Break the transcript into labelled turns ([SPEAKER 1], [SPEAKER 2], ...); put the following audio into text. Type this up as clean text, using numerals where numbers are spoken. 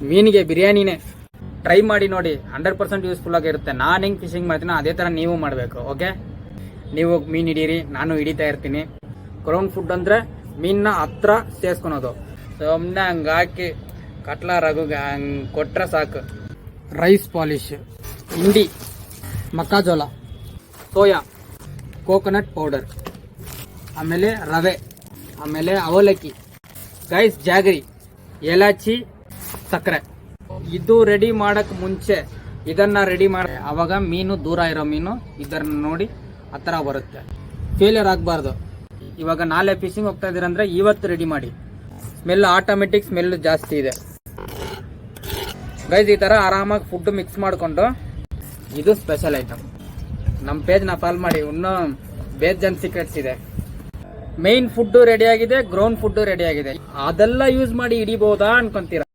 [SPEAKER 1] ಮೀನಿಗೆ ಬಿರಿಯಾನಿನೇ ಟ್ರೈ ಮಾಡಿ ನೋಡಿ, 100% ಯೂಸ್ಫುಲ್ ಆಗಿರುತ್ತೆ. ನಾನು ಹೆಂಗೆ ಫಿಶಿಂಗ್ ಮಾಡ್ತೀನಿ ಅದೇ ಥರ ನೀವು ಮಾಡಬೇಕು. ಓಕೆ, ನೀವು ಮೀನು ಹಿಡೀರಿ, ನಾನು ಹಿಡಿತಾ ಇರ್ತೀನಿ. ಗ್ರೌಂಡ್ ಫುಡ್ ಅಂದರೆ ಮೀನನ್ನ ಹತ್ರ ಸೇರಿಸ್ಕೊಳೋದು. ಸುಮ್ಮನೆ ಹಂಗೆ ಹಾಕಿ ಕಟ್ಲ ರಘುಗೆ ಹಂಗೆ ಕೊಟ್ಟರೆ ಸಾಕು. ರೈಸ್ ಪಾಲಿಶ್, ಹಿಂಡಿ, ಮಕ್ಕಾಜೋಳ, ಸೋಯಾ, ಕೋಕೋನಟ್ ಪೌಡರ್, ಆಮೇಲೆ ರವೆ, ಆಮೇಲೆ ಅವಲಕ್ಕಿ, ಗೈಸ್ ಜಾಗರಿ, ಏಲಾಚಿ, ಸಕ್ಕರೆ. ಇದು ರೆಡಿ ಮಾಡಕ್ ಮುಂಚೆ ಇದನ್ನ ರೆಡಿ ಮಾಡಿ, ಅವಾಗ ಮೀನು ದೂರ ಇರೋ ಮೀನು ಇದನ್ನ ನೋಡಿ ಹತ್ರ ಬರುತ್ತೆ. ಫೇಲಿಯರ್ ಆಗಬಾರ್ದು. ಇವಾಗ ನಾಳೆ ಫಿಶಿಂಗ್ ಹೋಗ್ತಾ ಇದೀರಂದ್ರೆ ಇವತ್ತು ರೆಡಿ ಮಾಡಿ. ಸ್ಮೆಲ್ ಆಟೋಮೆಟಿಕ್ ಸ್ಮೆಲ್ ಜಾಸ್ತಿ ಇದೆ ಗೈಸ್. ಈ ತರ ಆರಾಮಾಗಿ ಫುಡ್ ಮಿಕ್ಸ್ ಮಾಡಿಕೊಂಡು, ಇದು ಸ್ಪೆಷಲ್ ಐಟಮ್. ನಮ್ಮ ಪೇಜ್ನ ಫಾಲೋ ಮಾಡಿ, ಇನ್ನೂ ಬೇಜಾನ್ ಸೀಕ್ರೆಟ್ಸ್ ಇದೆ. ಮೈನ್ ಫುಡ್ ರೆಡಿ ಆಗಿದೆ, ಗ್ರೌಂಡ್ ಫುಡ್ ರೆಡಿ ಆಗಿದೆ. ಅದೆಲ್ಲ ಯೂಸ್ ಮಾಡಿ ಹಿಡಿಬಹುದಾ ಅನ್ಕೊಂತೀರಾ?